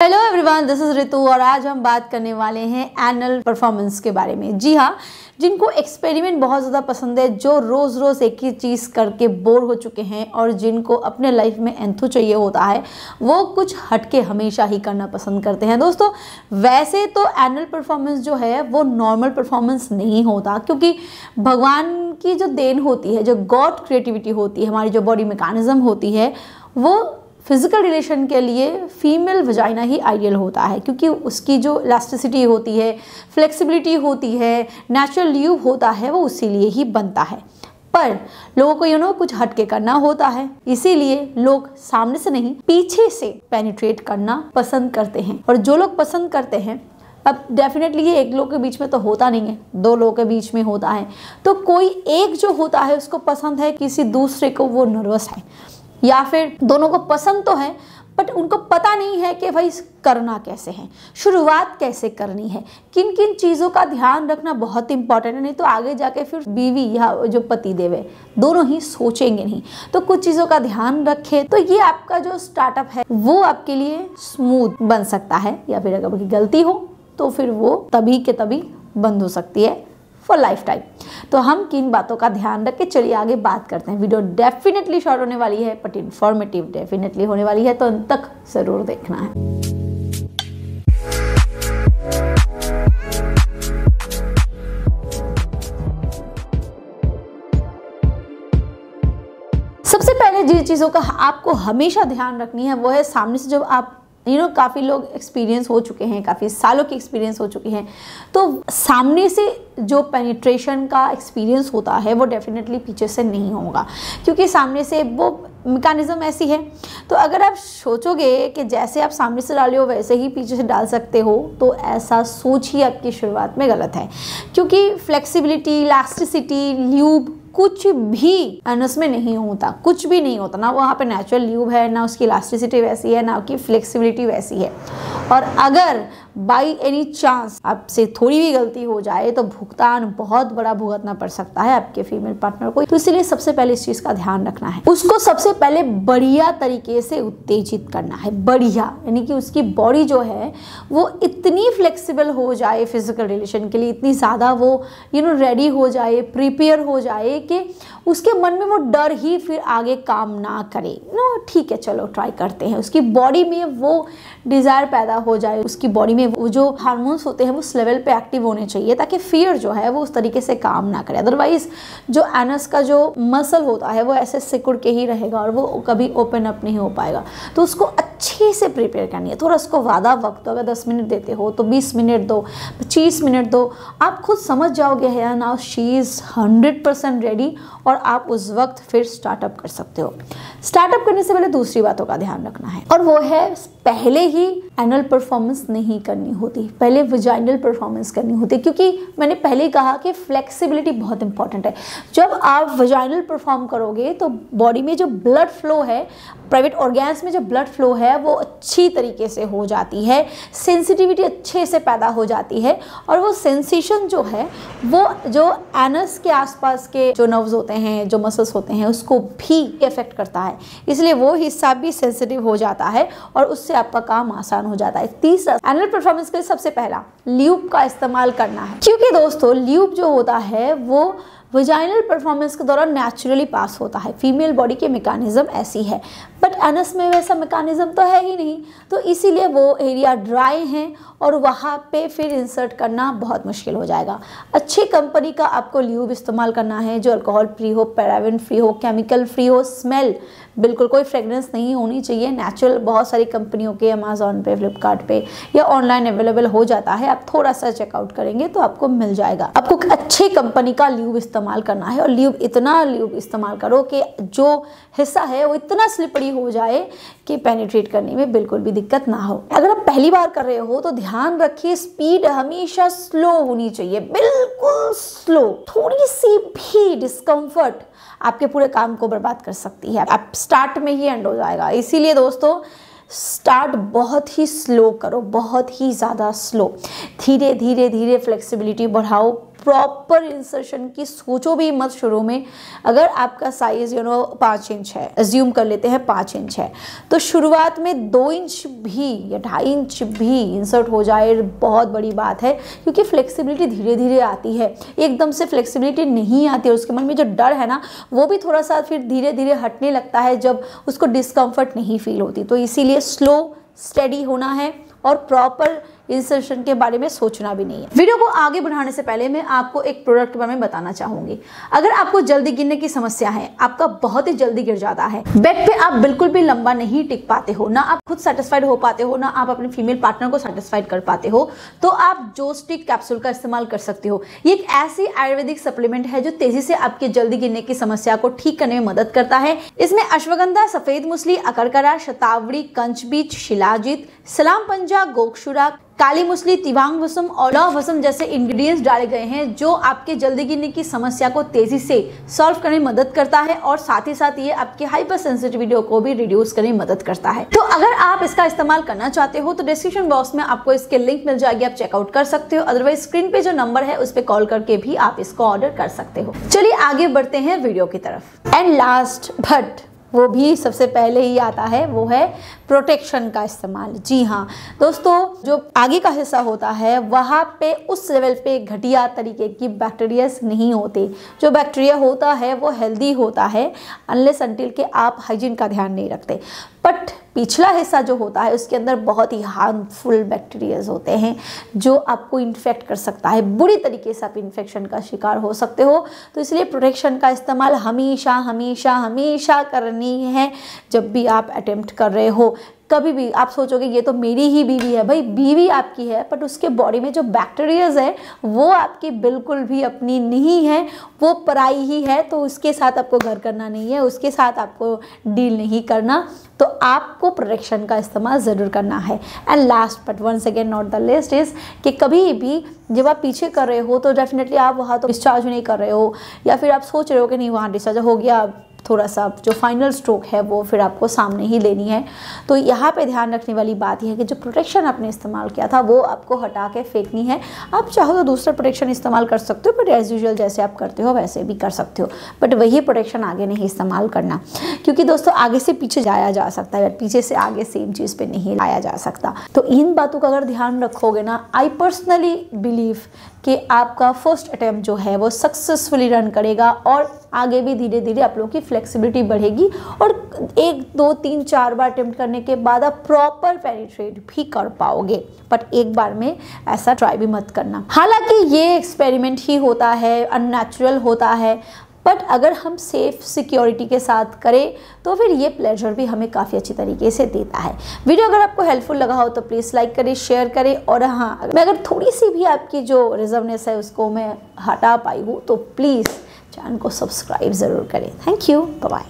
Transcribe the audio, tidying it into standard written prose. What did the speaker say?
Hello everyone, this is Ritu और आज हम बात करने वाले हैं एनल परफॉर्मेंस के बारे में। जी हाँ, जिनको एक्सपेरिमेंट बहुत ज़्यादा पसंद है, जो रोज़ रोज़ एक ही चीज़ करके बोर हो चुके हैं और जिनको अपने लाइफ में एंथू चाहिए होता है, वो कुछ हटके हमेशा ही करना पसंद करते हैं। दोस्तों, वैसे तो एनल परफॉर्मेंस जो है वो नॉर्मल परफॉर्मेंस नहीं होता, क्योंकि भगवान की जो देन होती है, जो गॉड क्रिएटिविटी होती है, हमारी जो बॉडी मैकेनिज्म होती है, वो फिजिकल रिलेशन के लिए फीमेल वजाइना ही आइडियल होता है, क्योंकि उसकी जो इलास्टिसिटी होती है, फ्लेक्सिबिलिटी होती है, नेचुरल ल्यूब होता है, वो उसी लिए ही बनता है। पर लोगों को कुछ हटके करना होता है, इसीलिए लोग सामने से नहीं पीछे से पेनिट्रेट करना पसंद करते हैं। और जो लोग पसंद करते हैं, अब डेफिनेटली ये एक लोग के बीच में तो होता नहीं है, दो लोगों के बीच में होता है, तो कोई एक जो होता है उसको पसंद है, किसी दूसरे को वो नर्वस है, या फिर दोनों को पसंद तो है बट उनको पता नहीं है कि भाई करना कैसे है, शुरुआत कैसे करनी है, किन किन चीज़ों का ध्यान रखना बहुत इंपॉर्टेंट है। नहीं तो आगे जाके फिर बीवी या जो पति देव है, दोनों ही सोचेंगे नहीं। तो कुछ चीज़ों का ध्यान रखें तो ये आपका जो स्टार्टअप है वो आपके लिए स्मूथ बन सकता है, या फिर अगर गलती हो तो फिर वो तभी के तभी बंद हो सकती है फॉर लाइफ टाइम। तो हम किन बातों का ध्यान रख के चलिए आगे बात करते हैं। वीडियो डेफिनेटली शॉर्ट होने वाली है बट इंफॉर्मेटिव डेफिनेटली होने वाली है, तो अंत तक जरूर देखना है। सबसे पहले जिन चीज़ों का आपको हमेशा ध्यान रखनी है वो है सामने से, जब आप काफ़ी लोग एक्सपीरियंस हो चुके हैं, काफ़ी सालों की एक्सपीरियंस हो चुकी हैं, तो सामने से जो पेनिट्रेशन का एक्सपीरियंस होता है वो डेफिनेटली पीछे से नहीं होगा, क्योंकि सामने से वो मैकेनिज्म ऐसी है। तो अगर आप सोचोगे कि जैसे आप सामने से डाले हो वैसे ही पीछे से डाल सकते हो, तो ऐसा सोच ही आपकी शुरुआत में गलत है, क्योंकि फ्लेक्सिबिलिटी, इलास्टिसिटी, ल्यूब कुछ भी एनस में नहीं होता, कुछ भी नहीं होता ना। वहाँ पे नेचुरल ल्यूब है, ना उसकी इलास्टिसिटी वैसी है, ना उसकी फ्लेक्सिबिलिटी वैसी है। और अगर बाई एनी चांस आपसे थोड़ी भी गलती हो जाए तो भुगतान बहुत बड़ा भुगतना पड़ सकता है आपके फीमेल पार्टनर को। तो इसलिए सबसे पहले इस चीज़ का ध्यान रखना है, उसको सबसे पहले बढ़िया तरीके से उत्तेजित करना है। बढ़िया यानी कि उसकी बॉडी जो है वो इतनी फ्लेक्सिबल हो जाए फिजिकल रिलेशन के लिए, इतनी ज़्यादा वो रेडी हो जाए, प्रिपेयर हो जाए कि उसके मन में वो डर ही फिर आगे काम ना करे। ठीक है, चलो ट्राई करते हैं। उसकी बॉडी में वो डिज़ायर पैदा हो जाए, उसकी बॉडी में वो जो हार्मोन्स होते हैं वो उस लेवल पे एक्टिव होने चाहिए, ताकि फियर जो है वो उस तरीके से काम ना करे। अदरवाइज जो एनस का जो मसल होता है वो ऐसे सिकुड़ के ही रहेगा और वो कभी ओपन अप नहीं हो पाएगा। तो उसको अच्छे से प्रिपेयर करनी है। थोड़ा उसको ज़्यादा वक्त, अगर 10 मिनट देते हो तो 20 मिनट दो, 25 मिनट दो, आप खुद समझ जाओगे है ना, शी इज़ 100% रेडी, और आप उस वक्त फिर स्टार्टअप कर सकते हो। स्टार्टअप करने से पहले दूसरी बातों का ध्यान रखना है, और वो है पहले ही एनल परफॉर्मेंस नहीं करनी होती, पहले वजाइनल परफॉर्मेंस करनी होती है, क्योंकि मैंने पहले ही कहा कि फ्लेक्सिबिलिटी बहुत इंपॉर्टेंट है। जब आप वजाइनल परफॉर्म करोगे तो बॉडी में जो ब्लड फ्लो है, प्राइवेट ऑर्गन्स में जो ब्लड फ्लो है वो अच्छी तरीके से हो जाती है, सेंसिटिविटी अच्छे से पैदा हो जाती है, और वो सेंसेशन जो है वो जो एनस के आसपास के जो नर्व्स होते हैं, जो मसल्स होते हैं, उसको भी इफेक्ट करता है। इसलिए वो हिस्सा भी सेंसिटिव हो जाता है और उससे आपका काम आसान हो जाता है। तीसरा, एनल परफॉर्मेंस के लिए सबसे पहला ल्यूब का इस्तेमाल करना है, क्योंकि दोस्तों ल्यूब जो होता है वो वजाइनल परफॉर्मेंस के दौरान नेचुरली पास होता है। फीमेल बॉडी के मैकेनिज्म ऐसी है, बट एनस में वैसा मैकेनिज्म तो है ही नहीं, तो इसीलिए वो एरिया ड्राई हैं और वहाँ पे फिर इंसर्ट करना बहुत मुश्किल हो जाएगा। अच्छी कंपनी का आपको ल्यूब इस्तेमाल करना है, जो अल्कोहल फ्री हो, पैराबेन फ्री हो, केमिकल फ्री हो, स्मेल बिल्कुल कोई फ्रेगरेंस नहीं होनी चाहिए, नेचुरल। बहुत सारी कंपनियों के अमेजोन पे, फ्लिपकार्ट पे या ऑनलाइन अवेलेबल हो जाता है, आप थोड़ा सा चेकआउट करेंगे तो आपको मिल जाएगा। आपको अच्छी कंपनी का ल्यूब इस्तेमाल करना है, और इतना ल्यूब इस्तेमाल करो कि जो हिस्सा है वो इतना स्लिपरी हो जाए कि पेनिट्रेट करने में बिल्कुल भी दिक्कत ना हो। अगर आप पहली बार कर रहे हो तो ध्यान रखिए, स्पीड हमेशा स्लो होनी चाहिए, बिल्कुल स्लो। थोड़ी सी भी डिस्कम्फर्ट आपके पूरे काम को बर्बाद कर सकती है, आप स्टार्ट में ही एंड हो जाएगा। इसीलिए दोस्तों स्टार्ट बहुत ही स्लो करो, बहुत ही ज़्यादा स्लो। धीरे धीरे धीरे फ्लेक्सिबिलिटी बढ़ाओ, प्रॉपर इंसर्शन की सोचो भी मत शुरू में। अगर आपका साइज 5 इंच है, एज्यूम कर लेते हैं 5 इंच है, तो शुरुआत में 2 इंच भी या 2.5 इंच भी इंसर्ट हो जाए बहुत बड़ी बात है, क्योंकि फ्लेक्सिबिलिटी धीरे धीरे आती है, एकदम से फ्लेक्सिबिलिटी नहीं आती है। उसके मन में जो डर है ना वो भी थोड़ा सा फिर धीरे धीरे हटने लगता है जब उसको डिस्कम्फर्ट नहीं फील होती। तो इसीलिए स्लो स्टेडी होना है और प्रॉपर इंसर्शन के बारे में सोचना भी नहीं है। वीडियो को आगे बढ़ाने से पहले मैं आपको एक प्रोडक्ट के बारे में बताना चाहूंगी। अगर आपको जल्दी गिरने की समस्या है, आपका बहुत ही जल्दी गिर जाता है, बेड पे आप बिल्कुल भी लंबा नहीं टिक पाते हो, ना आप खुद सेटिस्फाइड हो पाते हो, ना आप अपने फीमेल पार्टनर को सेटिस्फाइड कर पाते हो, तो आप जोस्टिक कैप्सूल का इस्तेमाल कर सकते हो। ये एक ऐसी आयुर्वेदिक सप्लीमेंट है जो तेजी से आपके जल्दी गिरने की समस्या को ठीक करने में मदद करता है। इसमें अश्वगंधा, सफेद मूसली, अकरकरा, शतावरी, कंचबीज, शिलाजीत, सलाम पंजा, गोक्षुरा, काली मूसली, तिवांग भस्म और लौह भस्म जैसे इंग्रेडिएंट्स डाले गए हैं जो आपके जल्दी गिरने की समस्या को तेजी से सॉल्व करने में मदद करता है और साथ ही साथ ये आपके हाइपर सेंसिटिविटी को भी रिड्यूस करने में मदद करता है। तो अगर आप इसका इस्तेमाल करना चाहते हो तो डिस्क्रिप्शन बॉक्स में आपको इसके लिंक मिल जाएगी, आप चेकआउट कर सकते हो। अदरवाइज स्क्रीन पे जो नंबर है उस पर कॉल करके भी आप इसको ऑर्डर कर सकते हो। चलिए आगे बढ़ते हैं वीडियो की तरफ। एंड लास्ट बट वो भी सबसे पहले ही आता है, वो है प्रोटेक्शन का इस्तेमाल। जी हाँ दोस्तों, जो आगे का हिस्सा होता है वहाँ पे उस लेवल पे घटिया तरीके की बैक्टीरियाज नहीं होते। जो बैक्टीरिया होता है वो हेल्दी होता है अनलेस अनटिल के आप हाइजीन का ध्यान नहीं रखते। बट पिछला हिस्सा जो होता है उसके अंदर बहुत ही हार्मफुल बैक्टीरियाज होते हैं जो आपको इन्फेक्ट कर सकता है, बुरी तरीके से आप इन्फेक्शन का शिकार हो सकते हो। तो इसलिए प्रोटेक्शन का इस्तेमाल हमेशा हमेशा हमेशा करनी है जब भी आप अटेम्प्ट कर रहे हो। कभी भी आप सोचोगे ये तो मेरी ही बीवी है, भाई बीवी आपकी है बट उसके बॉडी में जो बैक्टीरियाज है वो आपकी बिल्कुल भी अपनी नहीं है, वो पराई ही है। तो उसके साथ आपको घर करना नहीं है, उसके साथ आपको डील नहीं करना, तो आपको प्रोटेक्शन का इस्तेमाल ज़रूर करना है। And last but once again not the least is कि कभी भी जब आप पीछे कर रहे हो तो डेफिनेटली आप वहाँ तो डिस्चार्ज नहीं कर रहे हो, या फिर आप सोच रहे हो कि नहीं वहाँ डिस्चार्ज हो गया, थोड़ा सा जो फाइनल स्ट्रोक है वो फिर आपको सामने ही लेनी है। तो यहाँ पे ध्यान रखने वाली बात यह है कि जो प्रोटेक्शन आपने इस्तेमाल किया था वो आपको हटा के फेंकनी है। आप चाहो तो दूसरा प्रोटेक्शन इस्तेमाल कर सकते हो, बट एज यूजुअल जैसे आप करते हो वैसे भी कर सकते हो, बट वही प्रोटेक्शन आगे नहीं इस्तेमाल करना, क्योंकि दोस्तों आगे से पीछे जाया जा सकता है, पीछे से आगे सेम चीज़ पर नहीं लाया जा सकता। तो इन बातों का अगर ध्यान रखोगे ना, आई पर्सनली बिलीव कि आपका फर्स्ट अटैम्प्ट जो है वो सक्सेसफुली रन करेगा और आगे भी धीरे धीरे आप लोगों की फ्लेक्सिबिलिटी बढ़ेगी और 1 2 3 4 बार अटेम्प्ट करने के बाद आप प्रॉपर पेनिट्रेट भी कर पाओगे। बट एक बार में ऐसा ट्राई भी मत करना। हालांकि ये एक्सपेरिमेंट ही होता है, अननेचुरल होता है, बट अगर हम सेफ सिक्योरिटी के साथ करें तो फिर ये प्लेजर भी हमें काफ़ी अच्छी तरीके से देता है। वीडियो अगर आपको हेल्पफुल लगा हो तो प्लीज़ लाइक करें, शेयर करें, और हाँ मैं अगर थोड़ी सी भी आपकी जो रिजर्वनेस है उसको मैं हटा पाई हूँ तो प्लीज़ चैनल को सब्सक्राइब ज़रूर करें। Thank you, bye bye.